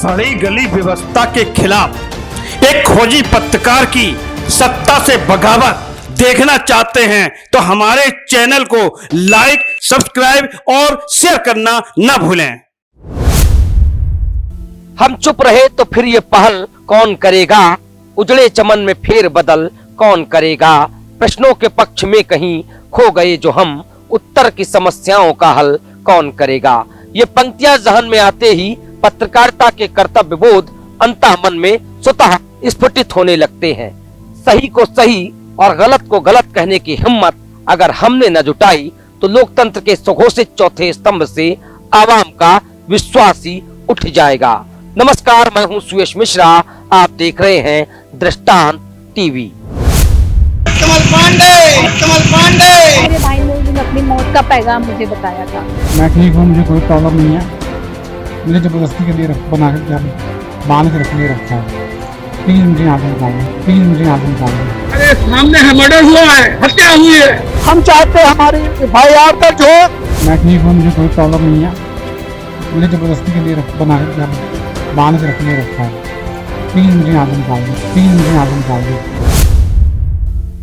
फड़ी गली व्यवस्था के खिलाफ एक खोजी पत्रकार की सत्ता से बगावत देखना चाहते हैं तो हमारे चैनल को लाइक, सब्सक्राइब और शेयर करना न भूलें। हम चुप रहे तो फिर ये पहल कौन करेगा, उजड़े चमन में फेर बदल कौन करेगा। प्रश्नों के पक्ष में कहीं खो गए जो हम, उत्तर की समस्याओं का हल कौन करेगा। ये पंक्तियां जहन में आते ही पत्रकारिता के कर्तव्य बोध अंतःमन में स्वतः स्फुटित होने लगते हैं। सही को सही और गलत को गलत कहने की हिम्मत अगर हमने न जुटाई तो लोकतंत्र के सुघोषित चौथे स्तंभ से आवाम का विश्वास ही उठ जाएगा। नमस्कार, मैं हूं सुयश मिश्रा, आप देख रहे हैं दृष्टांत टीवी। कमल पांडे मेरे भाई ने उस दिन अपनी मौत का पैगाम मुझे बताया था। मैं ठीक हूँ, मुझे कोई प्रॉब्लम नहीं है। मुझे जबरदस्ती के लिए बना के बांध के रखने रखा है। प्लीज मुझे यहाँ से निकाल दो, प्लीज मुझे यहाँ से निकाल दो। अरे सामने है, मर्डर हुआ है, हत्या हुई है। हम चाहते हैं हमारी FIR दर्ज हो। मैं ठीक हूँ, मुझे कोई प्रॉब्लम नहीं है। मुझे जबरदस्ती के लिए बना के बांध के रखने रखा है। प्लीज मुझे यहाँ से निकाल दो, प्लीज मुझे यहाँ से निकाल दो।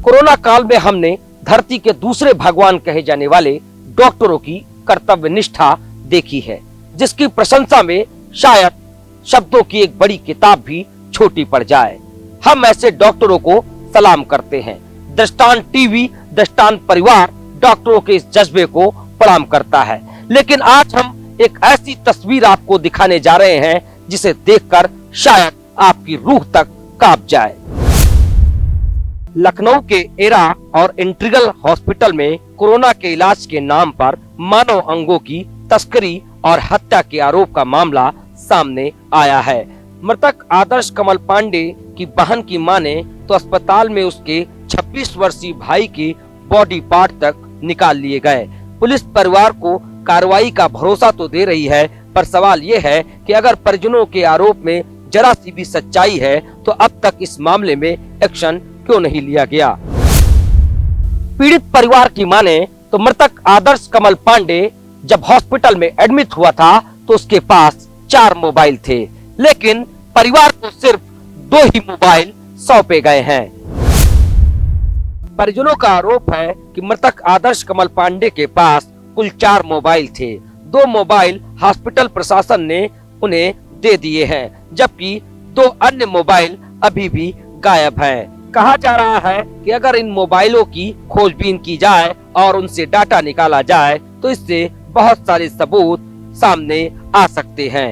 कोरोना काल में हमने धरती के दूसरे भगवान कहे जाने वाले डॉक्टरों की कर्तव्य निष्ठा देखी है, जिसकी प्रशंसा में शायद शब्दों की एक बड़ी किताब भी छोटी पड़ जाए। हम ऐसे डॉक्टरों को सलाम करते हैं। दृष्टांत टीवी, दृष्टांत परिवार डॉक्टरों के इस जज्बे को प्रणाम करता है। लेकिन आज हम एक ऐसी तस्वीर आपको दिखाने जा रहे हैं जिसे देखकर शायद आपकी रूह तक कांप जाए। लखनऊ के एरा और इंटीग्रल हॉस्पिटल में कोरोना के इलाज के नाम पर मानव अंगों की तस्करी और हत्या के आरोप का मामला सामने आया है। मृतक आदर्श कमल पांडे की बहन की माने तो अस्पताल में उसके 26 वर्षीय भाई के बॉडी पार्ट तक निकाल लिए गए। पुलिस परिवार को कार्रवाई का भरोसा तो दे रही है, पर सवाल ये है कि अगर परिजनों के आरोप में जरा सी भी सच्चाई है तो अब तक इस मामले में एक्शन क्यों नहीं लिया गया। पीड़ित परिवार की माने तो मृतक आदर्श कमल पांडे जब हॉस्पिटल में एडमिट हुआ था तो उसके पास 4 मोबाइल थे, लेकिन परिवार को सिर्फ 2 ही मोबाइल सौंपे गए हैं। परिजनों का आरोप है कि मृतक आदर्श कमल पांडे के पास कुल 4 मोबाइल थे। 2 मोबाइल हॉस्पिटल प्रशासन ने उन्हें दे दिए हैं, जबकि 2 अन्य मोबाइल अभी भी गायब हैं। कहा जा रहा है कि अगर इन मोबाइलों की खोजबीन की जाए और उनसे डाटा निकाला जाए तो इससे बहुत सारे सबूत सामने आ सकते हैं।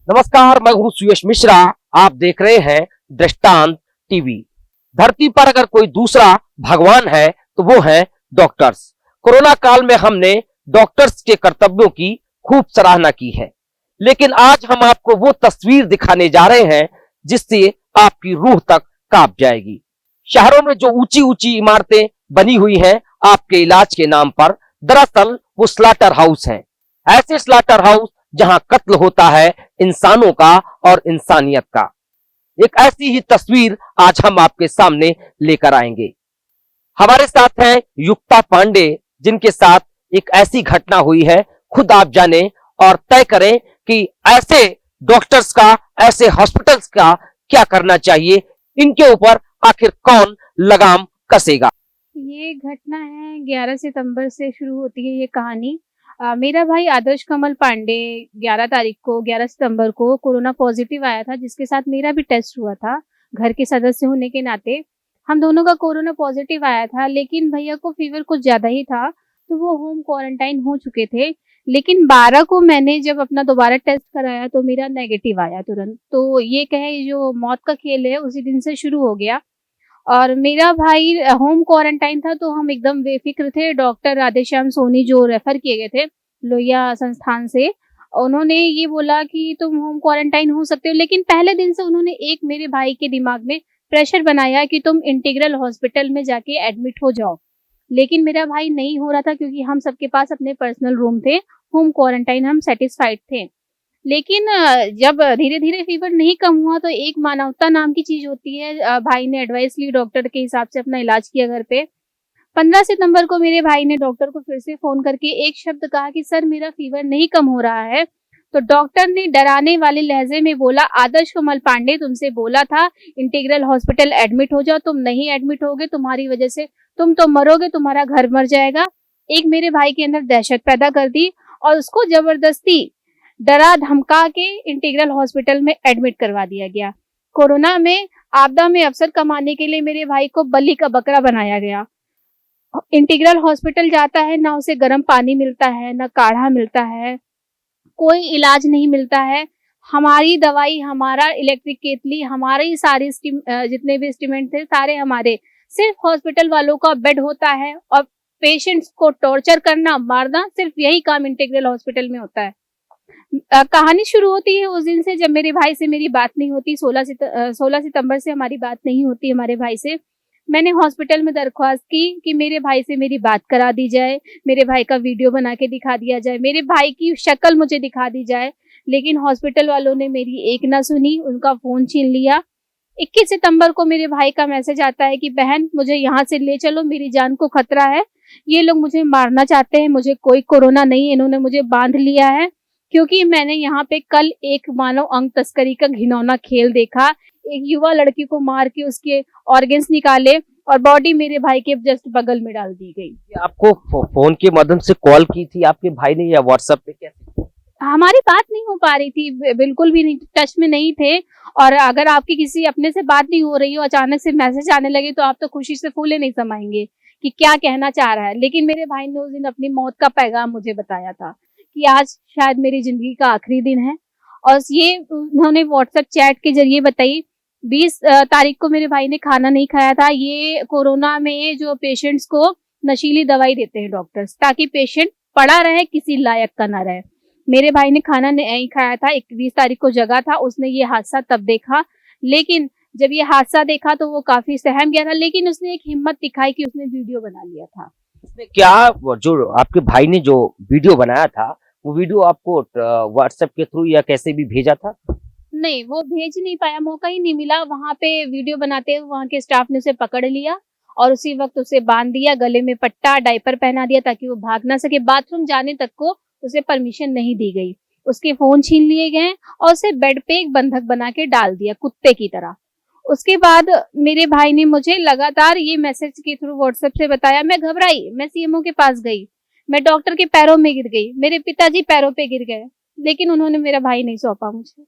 नमस्कार, मैं हूं सुयश मिश्रा, आप देख रहे हैं दृष्टांत टीवी। धरती पर अगर कोई दूसरा भगवान है तो वो है डॉक्टर्स। कोरोना काल में हमने डॉक्टर्स के कर्तव्यों की खूब सराहना की है, लेकिन आज हम आपको वो तस्वीर दिखाने जा रहे हैं जिससे आपकी रूह तक कांप जाएगी। शहरों में जो ऊंची ऊंची इमारतें बनी हुई हैं आपके इलाज के नाम पर, दरअसल वो स्लॉटर हाउस हैं। ऐसे स्लॉटर हाउस जहां कत्ल होता है इंसानों का और इंसानियत का। एक ऐसी ही तस्वीर आज हम आपके सामने लेकर आएंगे। हमारे साथ है युक्ता पांडे, जिनके साथ एक ऐसी घटना हुई है। खुद आप जाने और तय करें कि ऐसे डॉक्टर्स का, ऐसे हॉस्पिटल्स का क्या करना चाहिए। इनके ऊपर आखिर कौन लगाम कसेगा। ये घटना है 11 सितंबर से शुरू होती है ये कहानी। मेरा भाई आदर्श कमल पांडे 11 सितंबर को कोरोना पॉजिटिव आया था, जिसके साथ मेरा भी टेस्ट हुआ था। घर के सदस्य होने के नाते हम दोनों का कोरोना पॉजिटिव आया था, लेकिन भैया को फीवर कुछ ज्यादा ही था तो वो होम क्वारंटाइन हो चुके थे। लेकिन 12 को मैंने जब अपना दोबारा टेस्ट कराया तो मेरा नेगेटिव आया तुरंत। तो ये कहे जो मौत का खेल है उसी दिन से शुरू हो गया। और मेरा भाई होम क्वारंटाइन था तो हम एकदम बेफिक्र थे। डॉक्टर राधेश्याम सोनी जो रेफर किए गए थे लोहिया संस्थान से, उन्होंने ये बोला कि तुम होम क्वारंटाइन हो सकते हो, लेकिन पहले दिन से उन्होंने एक मेरे भाई के दिमाग में प्रेशर बनाया कि तुम इंटीग्रल हॉस्पिटल में जाके एडमिट हो जाओ। लेकिन मेरा भाई नहीं हो रहा था क्योंकि हम सबके पास अपने पर्सनल रूम थे। होम क्वारंटाइन हम सेटिस्फाइड थे। लेकिन जब धीरे धीरे फीवर नहीं कम हुआ तो एक मानवता नाम की चीज होती है। भाई ने एडवाइस ली, डॉक्टर के हिसाब से अपना इलाज किया घर पे। 15 सितंबर को मेरे भाई ने डॉक्टर को फिर से फोन करके एक शब्द कहा कि सर मेरा फीवर नहीं कम हो रहा है, तो डॉक्टर ने डराने वाले लहजे में बोला, आदर्श कमल पांडे तुमसे बोला था इंटीग्रल हॉस्पिटल एडमिट हो जाओ, तुम नहीं एडमिट होगे, तुम्हारी वजह से तुम तो मरोगे, तुम्हारा घर मर जाएगा। एक मेरे भाई के अंदर दहशत पैदा कर दी और उसको जबरदस्ती डरा धमका के इंटीग्रल हॉस्पिटल में एडमिट करवा दिया गया। कोरोना में आपदा में अवसर कमाने के लिए मेरे भाई को बलि का बकरा बनाया गया। इंटीग्रल हॉस्पिटल जाता है, ना उसे गर्म पानी मिलता है, ना काढ़ा मिलता है, कोई इलाज नहीं मिलता है। हमारी दवाई, हमारा इलेक्ट्रिक केतली, हमारे सारे जितने भी इंस्ट्रूमेंट थे सारे हमारे, सिर्फ हॉस्पिटल वालों का बेड होता है और पेशेंट्स को टॉर्चर करना, मारना, सिर्फ यही काम इंटीग्रल हॉस्पिटल में होता है। कहानी शुरू होती है उस दिन से जब मेरे भाई से मेरी बात नहीं होती। 16 सितंबर से हमारी बात नहीं होती हमारे भाई से। मैंने हॉस्पिटल में दरख्वास्त की कि मेरे भाई से मेरी बात करा दी जाए, मेरे भाई का वीडियो बना के दिखा दिया जाए, मेरे भाई की शक्ल मुझे दिखा दी जाए, लेकिन हॉस्पिटल वालों ने मेरी एक ना सुनी, उनका फोन छीन लिया। 21 सितंबर को मेरे भाई का मैसेज आता है कि बहन मुझे यहाँ से ले चलो, मेरी जान को खतरा है, ये लोग मुझे मारना चाहते हैं, मुझे कोई कोरोना नहीं, इन्होंने मुझे बांध लिया है। क्योंकि मैंने यहाँ पे कल एक मानव अंग तस्करी का घिनौना खेल देखा। एक युवा लड़की को मार के उसके ऑर्गन्स निकाले और बॉडी मेरे भाई के जस्ट बगल में डाल दी गई। आपको फोन के माध्यम से कॉल की थी आपके भाई ने या व्हाट्सएप पे, कैसे? हमारी बात नहीं हो पा रही थी, बिल्कुल भी नहीं, टच में नहीं थे। और अगर आपकी किसी अपने से बात नहीं हो रही हो, अचानक से मैसेज आने लगे तो आप तो खुशी से फूले नहीं समाएंगे कि क्या कहना चाह रहा है। लेकिन मेरे भाई ने उस दिन अपनी मौत का पैगाम मुझे बताया था कि आज शायद मेरी जिंदगी का आखिरी दिन है। और ये उन्होंने व्हाट्सएप चैट के जरिए बताई। 20 तारीख को मेरे भाई ने खाना नहीं खाया था। ये कोरोना में जो पेशेंट्स को नशीली दवाई देते हैं डॉक्टर्स, ताकि पेशेंट पड़ा रहे, किसी लायक का ना रहे। मेरे भाई ने खाना नहीं खाया था, 21 तारीख को जगा था। उसने ये हादसा तब देखा, लेकिन जब ये हादसा देखा तो वो काफी सहम गया था। लेकिन उसने एक हिम्मत दिखाई कि उसने वीडियो बना लिया था। उसने क्या, जो आपके भाई ने जो वीडियो बनाया था, वो वीडियो आपको व्हाट्सएप के थ्रू या कैसे भी भेजा था? नहीं, वो भेज नहीं पाया, मौका ही नहीं मिला। वहां पे वीडियो बनाते हुए वहां के स्टाफ ने उसे पकड़ लिया और उसी वक्त उसे बांध दिया, गले में पट्टा, डायपर पहना दिया ताकि वो भाग ना सके। बाथरूम जाने तक को उसे परमिशन नहीं दी गई। उसके फोन छीन लिए गए और उसे बेड पे एक बंधक बना के डाल दिया कुत्ते की तरह। उसके बाद मेरे भाई ने मुझे लगातार ये मैसेज के थ्रू व्हाट्सएप से बताया। मैं घबराई, मैं सीएमओ के पास गई, मैं डॉक्टर के पैरों में गिर गई, मेरे पिताजी पैरों पे गिर गए, लेकिन उन्होंने मेरा भाई नहीं सौंपा मुझे।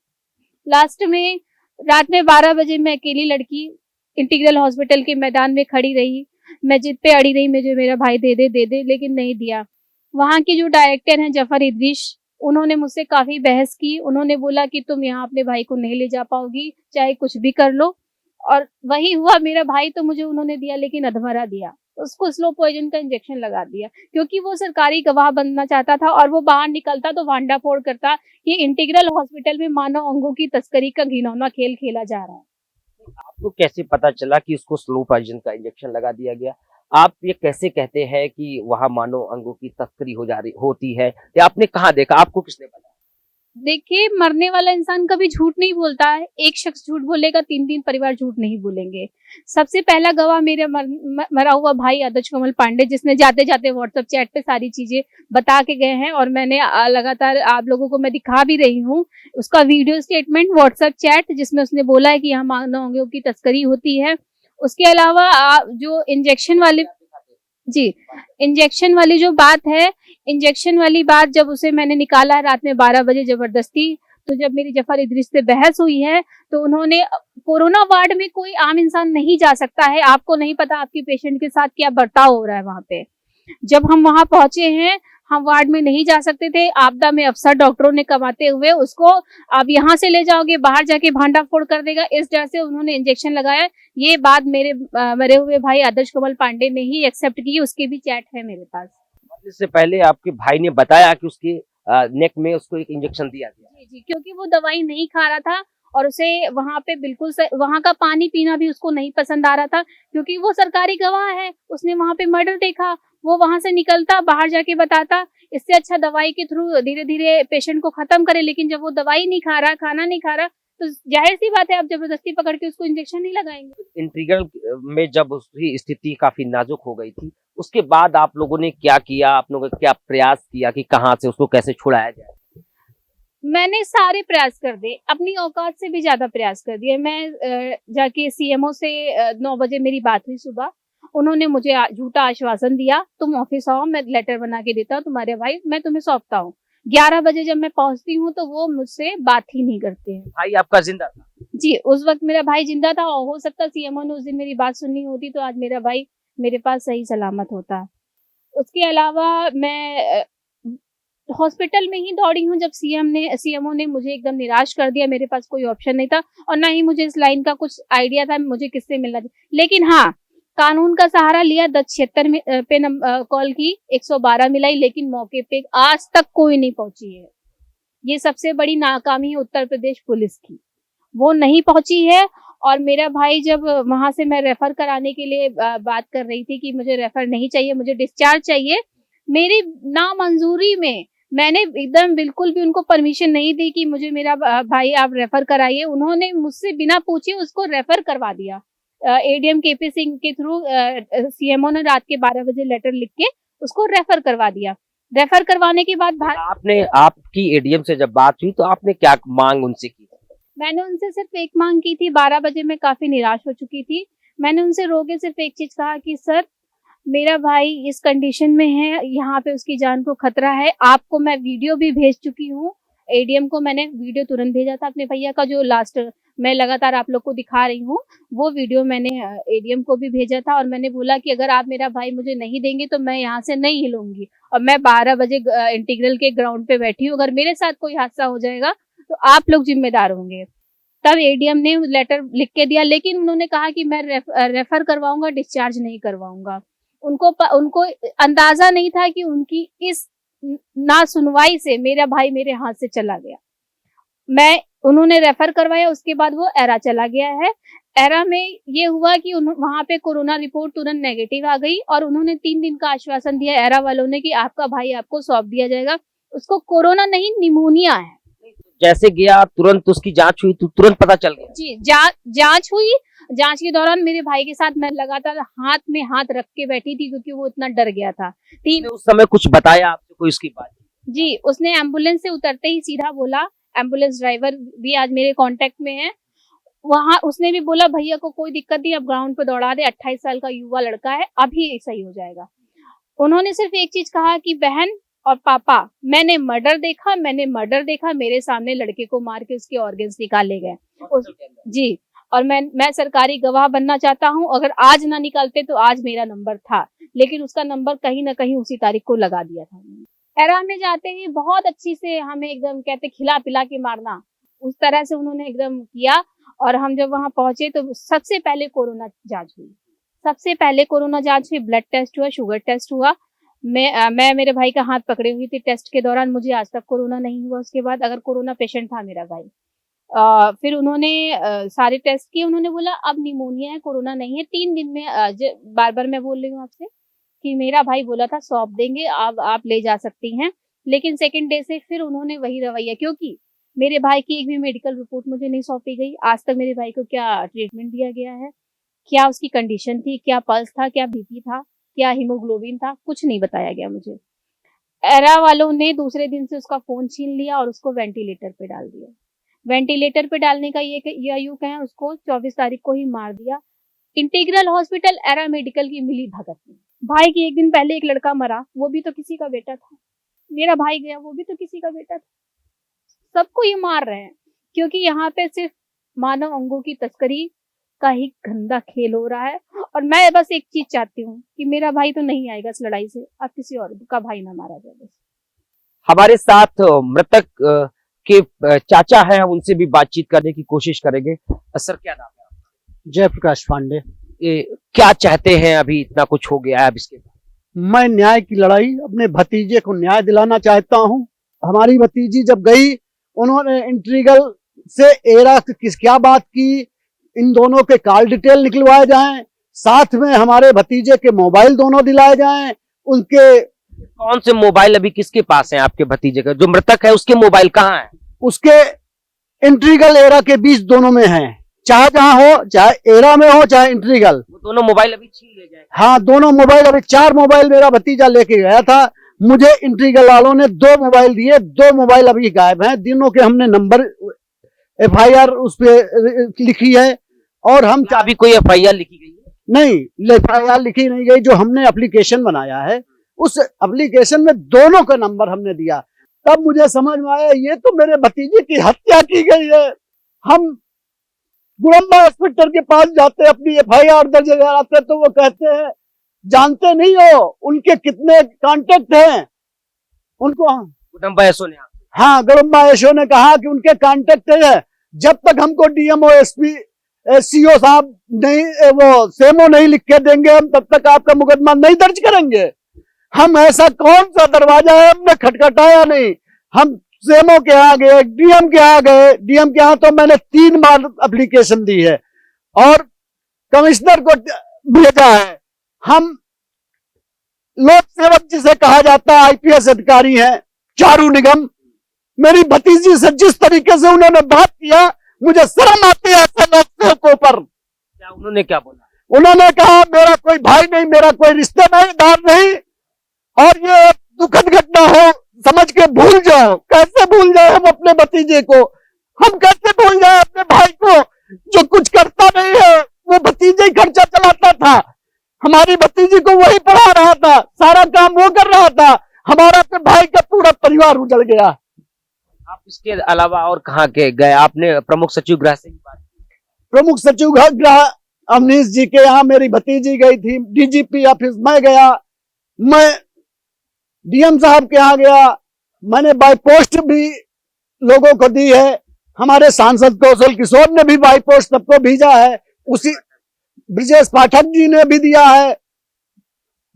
लास्ट में रात में 12 बजे मैं अकेली लड़की इंटीग्रल हॉस्पिटल के मैदान में खड़ी रही। मैं जिद पे अड़ी रही, मुझे मेरा भाई दे दे, लेकिन नहीं दिया। वहां के जो डायरेक्टर हैं जफर इदरीश, उन्होंने मुझसे काफी बहस की। उन्होंने बोला कि तुम यहाँ अपने भाई को नहीं ले जा पाओगी, चाहे कुछ भी कर लो। और वही हुआ। मेरा भाई तो मुझे उन्होंने दिया, लेकिन अधमरा दिया, उसको स्लो पॉइजन का इंजेक्शन लगा दिया, क्योंकि वो सरकारी गवाह बनना चाहता था और वो बाहर निकलता तो भांडा फोड़ करता। ये इंटीग्रल हॉस्पिटल में मानव अंगों की तस्करी का घिनौना खेल खेला जा रहा है। आपको कैसे पता चला कि उसको स्लो पॉइजन का इंजेक्शन लगा दिया गया? आप ये कैसे कहते हैं कि वहां मानव अंगों की तस्करी होती है, या आपने कहाँ देखा, आपको किसने बताया? देखिए, मरने वाला इंसान कभी झूठ नहीं बोलता है। एक शख्स झूठ बोलेगा, 3 परिवार झूठ नहीं बोलेंगे। सबसे पहला गवाह मेरा मरा हुआ भाई आदर्श कमल पांडे, जिसने जाते जाते व्हाट्सएप चैट पे सारी चीजें बता के गए हैं और मैंने लगातार आप लोगों को मैं दिखा भी रही हूँ उसका वीडियो स्टेटमेंट, व्हाट्सएप चैट, जिसमें उसने बोला है कि यहाँ मानव अंगों की तस्करी होती है। उसके अलावा जो इंजेक्शन वाली जो बात है, इंजेक्शन वाली बात जब उसे मैंने निकाला रात में 12 बजे जबरदस्ती, तो जब मेरी जफर इदरीस से बहस हुई है तो उन्होंने, कोरोना वार्ड में कोई आम इंसान नहीं जा सकता है, आपको नहीं पता आपके पेशेंट के साथ क्या बर्ताव हो रहा है वहां पे। जब हम वहां पहुंचे हैं, हम वार्ड में नहीं जा सकते थे। आपदा में अफसर डॉक्टरों ने कमाते हुए उसको आप यहाँ से ले जाओगे, बाहर जाके भांडा फोड़ कर देगा, इस डर से उन्होंने इंजेक्शन लगाया। ये बात मेरे मरे हुए भाई आदर्श कमल पांडे ने ही एक्सेप्ट की, उसकी भी चैट है मेरे पास। इससे पहले आपके भाई ने बताया कि उसके नेक में उसको एक इंजेक्शन दिया गया। जी, क्योंकि वो दवाई नहीं खा रहा था और उसे वहां पे बिल्कुल वहां का पानी पीना भी उसको नहीं पसंद आ रहा था, क्योंकि वो सरकारी गवाह है, उसने वहां पे मर्डर देखा, वो वहां से निकलता, बाहर जाके बताता। इससे अच्छा दवाई के थ्रू धीरे धीरे पेशेंट को खत्म करे। लेकिन जब वो दवाई नहीं खा रहा, खाना नहीं खा रहा, तो जाहिर सी बात है आप जबरदस्ती पकड़ के उसको इंजेक्शन नहीं लगाएंगे। इंटीग्रल में जब उसकी स्थिति काफी नाजुक हो गई थी, उसके बाद आप लोगों ने क्या किया? आप लोगों ने क्या प्रयास किया कि कहाँ से उसको कैसे छुड़ाया जाए? मैंने सारे प्रयास कर दिए, अपनी औकात से भी ज्यादा प्रयास कर दिए। मैं जाके सीएमओ से 9 बजे मेरी बात हुई सुबह। उन्होंने मुझे झूठा आश्वासन दिया, तुम ऑफिस आओ, मैं लेटर बना के देता हूँ तुम्हारे भाई, मैं तुम्हें सौंपता हूँ। 11 बजे जब मैं पहुंचती हूँ तो वो मुझसे बात ही नहीं करते हैं। भाई आपका जिंदा था? जी, उस वक्त मेरा भाई जिंदा था और हो सकता सीएमओ ने उस दिन मेरी बात सुननी होती तो आज मेरा भाई मेरे पास सही सलामत होता। उसके अलावा मैं हॉस्पिटल में ही दौड़ी हूँ जब सीएमओ ने मुझे एकदम निराश कर दिया। मेरे पास कोई ऑप्शन नहीं था और ना ही मुझे इस लाइन का कुछ आइडिया था मुझे किससे मिलना था। लेकिन हाँ, कानून का सहारा लिया, 1076 में पे कॉल की, 112 मिलाई, लेकिन मौके पे आज तक कोई नहीं पहुंची है। ये सबसे बड़ी नाकामी है उत्तर प्रदेश पुलिस की, वो नहीं पहुंची है। और मेरा भाई जब वहां से मैं रेफर कराने के लिए बात कर रही थी कि मुझे रेफर नहीं चाहिए, मुझे डिस्चार्ज चाहिए, मेरी नामंजूरी में मैंने एकदम बिल्कुल भी उनको परमिशन नहीं दी कि मुझे मेरा भाई आप रेफर कराइए। उन्होंने मुझसे बिना पूछे उसको रेफर करवा दिया। एडीएम केपी सिंह के थ्रू सीएमओ ने रात के 12 बजे लेटर लिख के उसको रेफर करवा दिया। रेफर करवाने के बाद आपकी एडीएम से जब बात हुई तो आपने क्या मांग उनसे की? मैंने उनसे सिर्फ एक मांग की थी। 12 बजे मैं काफी निराश हो चुकी थी। मैंने उनसे रो के सिर्फ एक चीज कहा कि सर, मेरा भाई इस कंडीशन में है, यहाँ पे उसकी जान को खतरा है। आपको मैं वीडियो भी भेज चुकी हूँ, एडीएम को मैंने वीडियो तुरंत भेजा था अपने भैया का, जो लास्ट मैं लगातार आप लोग को दिखा रही हूँ, वो वीडियो मैंने एडीएम को भी भेजा था। और मैंने बोला कि अगर आप मेरा भाई मुझे नहीं देंगे तो मैं यहाँ से नहीं हिलूंगी। और मैं 12 बजे इंटीग्रल के ग्राउंड पे बैठी हूँ, अगर मेरे साथ कोई हादसा हो जाएगा तो आप लोग जिम्मेदार होंगे। तब एडीएम ने लेटर लिख के दिया, लेकिन उन्होंने कहा कि मैं रेफर करवाऊंगा, डिस्चार्ज नहीं करवाऊंगा। उनको अंदाजा नहीं था कि उनकी इस ना सुनवाई से मेरा भाई मेरे हाथ से चला गया। उन्होंने रेफर करवाया, उसके बाद वो एरा चला गया है। एरा में ये हुआ कि वहां पे कोरोना रिपोर्ट तुरंत नेगेटिव आ गई और उन्होंने 3 दिन का आश्वासन दिया एरा वालों ने कि आपका भाई आपको सौंप दिया जाएगा। उसको कोरोना नहीं, निमोनिया है। जैसे गया तुरंत उसकी जांच हुई तो तुरंत पता चल गया? जी, जांच हुई। जांच के दौरान मेरे भाई के साथ मैं लगातार हाथ में हाथ रख के बैठी थी क्योंकि वो इतना डर गया था। उस समय कुछ बताया आपसे कोई उसकी बात? जी, उसने एम्बुलेंस से उतरते ही सीधा बोला, एम्बुलेंस ड्राइवर भी आज मेरे कांटेक्ट में है, वहां उसने भी बोला भैया को कोई दिक्कत नहीं, अब ग्राउंड पे दौड़ा दे, 28 साल का युवा लड़का है, अभी सही हो जाएगा। उन्होंने सिर्फ एक चीज कहा कि बहन और पापा, मैंने मर्डर देखा, मेरे सामने लड़के को मार के उसके ऑर्गन्स निकाले गए। जी, और मैं सरकारी गवाह बनना चाहता हूं, अगर आज ना निकालते तो आज मेरा नंबर था, लेकिन उसका नंबर कहीं ना कहीं उसी तारीख को लगा दिया था। एरा में जाते ही बहुत अच्छी से हमें एकदम कहते खिला पिला के मारना, उस तरह से उन्होंने एकदम किया। और हम जब वहां पहुंचे तो सबसे पहले कोरोना जांच हुई, ब्लड टेस्ट हुआ, शुगर टेस्ट हुआ। मैं मेरे भाई का हाथ पकड़े हुई थी टेस्ट के दौरान, मुझे आज तक कोरोना नहीं हुआ। उसके बाद अगर कोरोना पेशेंट था मेरा भाई, फिर उन्होंने सारे टेस्ट किए, उन्होंने बोला अब निमोनिया है, कोरोना नहीं है। 3 दिन में बार बार मैं बोल रही हूँ आपसे कि मेरा भाई बोला था सौंप देंगे, अब आप ले जा सकती हैं, लेकिन सेकंड डे से फिर उन्होंने वही रवैया, क्योंकि मेरे भाई की एक भी मेडिकल रिपोर्ट मुझे नहीं सौंपी गई। आज तक मेरे भाई को क्या ट्रीटमेंट दिया गया है, क्या उसकी कंडीशन थी, क्या पल्स था, क्या बीपी था, क्या हीमोग्लोबिन था, कुछ नहीं बताया गया मुझे। एरा वालों ने दूसरे दिन से उसका फोन छीन लिया और उसको वेंटिलेटर पे डाल दिया। वेंटिलेटर पे डालने का ये यूं कहें, उसको 24 तारीख को ही मार दिया। इंटीग्रल हॉस्पिटल एरा मेडिकल की मिली भगत में भाई की एक दिन पहले एक लड़का मरा, वो भी तो किसी का बेटा था। मेरा भाई गया, वो भी तो किसी का बेटा था। सबको ये मार रहे हैं क्योंकि यहाँ पे सिर्फ मानव अंगों की तस्करी का ही गंदा खेल हो रहा है। और मैं बस एक चीज चाहती हूँ कि मेरा भाई तो नहीं आएगा इस लड़ाई से, अब किसी और का भाई ना मारा जाए बस। हमारे साथ मृतक के चाचा हैं, उनसे भी बातचीत करने की कोशिश करेंगे। सर, क्या नाम है आपका? जयप्रकाश पांडे। क्या चाहते हैं? अभी इतना कुछ हो गया है, अब इसके बाद मैं न्याय की लड़ाई, अपने भतीजे को न्याय दिलाना चाहता हूँ। हमारी भतीजी जब गई, उन्होंने इंटीग्रल से एरा किस क्या बात की, इन दोनों के कॉल डिटेल निकलवाए जाएं, साथ में हमारे भतीजे के मोबाइल दोनों दिलाए जाएं। उनके कौन से मोबाइल अभी किसके पास हैं? आपके भतीजे का जो मृतक है उसके मोबाइल कहाँ है? उसके इंटीग्रल एरा के बीच दोनों में हैं, चाहे जहाँ हो, चाहे एरा में हो चाहे इंटीग्रल, वो दोनों मोबाइल अभी छीन ले जाए। हाँ, दोनों मोबाइल, अभी 4 मोबाइल मेरा भतीजा लेके गया था, मुझे इंट्रीगल वालों ने 2 मोबाइल दिए, 2 मोबाइल अभी गायब हैं। तीनों के हमने नंबर FIR उस पे लिखी है और हम क्या अभी कोई FIR लिखी गई है? नहीं, FIR लिखी नहीं गई। जो हमने एप्लीकेशन बनाया है उस एप्लीकेशन में दोनों का नंबर हमने दिया। तब मुझे समझ में आया ये तो मेरे भतीजे की हत्या की गई है। हम गुड़म्बा इंस्पेक्टर के पास जाते, अपनी FIR दर्ज कराते, तो वो कहते हैं जानते नहीं हो उनके कितने कांटेक्ट हैं। उनको गुड़म्बा एसओ ने हाँ, गुड़म्बा एसओ ने कहा कि उनके कांटेक्ट है। जब तक हमको DMO SP CO साहब नहीं, वो सेमो नहीं लिख के देंगे, हम तब तक आपका मुकदमा नहीं दर्ज करेंगे। हम ऐसा कौन सा दरवाजा है, हमने खटखटाया नहीं। हम सेमो के यहाँ गए, DM के यहाँ गए। DM के यहाँ तो मैंने 3 बार एप्लीकेशन दी है और कमिश्नर को भेजा है। हम लोक सेवक जिसे कहा जाता है, IPS अधिकारी हैं चारू निगम, मेरी भतीजी से जिस तरीके से उन्होंने बात किया, मुझे शर्म आती है ऐसे लोक सेवकों पर। क्या उन्होंने क्या बोला? उन्होंने कहा मेरा कोई भाई नहीं, मेरा कोई रिश्तेदार नहीं, और ये दुखद घटना हो समझ के भूल जाओ। कैसे भूल जाए हम अपने भतीजे को? हम कैसे भूल जाए अपने भाई को जो कुछ करता नहीं है? वो भतीजे ही खर्चा चलाता था, हमारी भतीजी को वही पढ़ा रहा था, सारा काम वो कर रहा था। हमारा तो भाई का पूरा परिवार उजड़ गया। आप इसके अलावा और कहाँ के गए? आपने प्रमुख सचिव गृह से भी बात की? प्रमुख सचिव गृह अवनीश जी के यहाँ मेरी भतीजी गई थी। DGP ऑफिस मैं गया, मैं DM साहब के यहाँ गया, मैंने बाई पोस्ट भी लोगों को दी है। हमारे सांसद कौशल किशोर ने भी बाई पोस्ट सबको भेजा है। उसी ब्रिजेश पाठक जी ने भी दिया है।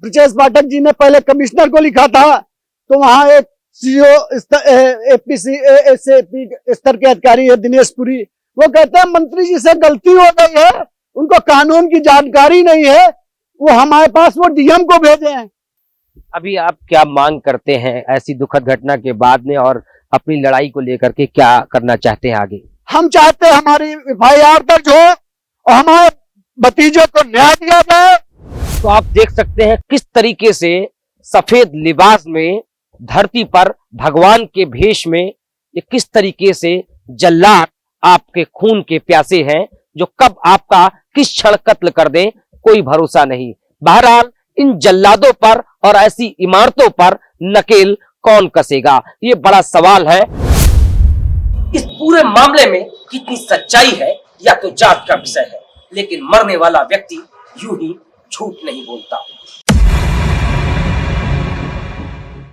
ब्रिजेश पाठक जी ने पहले कमिश्नर को लिखा था, तो वहां एक CO APC SAP स्तर के अधिकारी है दिनेश पुरी, वो कहते हैं मंत्री जी से गलती हो गई है, उनको कानून की जानकारी नहीं है, वो हमारे पास वो DM को भेजे हैं। अभी आप क्या मांग करते हैं ऐसी दुखद घटना के बाद में, और अपनी लड़ाई को लेकर के क्या करना चाहते हैं आगे? हम चाहते हैं हमारी FIR दर्ज हो और हमारे भतीजों को न्याय दिया जाए। तो आप देख सकते हैं किस तरीके से सफेद लिबास में, धरती पर भगवान के भेष में, ये किस तरीके से जल्लाद आपके खून के प्यासे हैं, जो कब आपका किस क्षण कत्ल कर दें कोई भरोसा नहीं। बहरहाल इन जल्लादों पर और ऐसी इमारतों पर नकेल कौन कसेगा, ये बड़ा सवाल है। इस पूरे मामले में कितनी सच्चाई है या तो जांच का विषय है, लेकिन मरने वाला व्यक्ति यूं ही झूठ नहीं बोलता।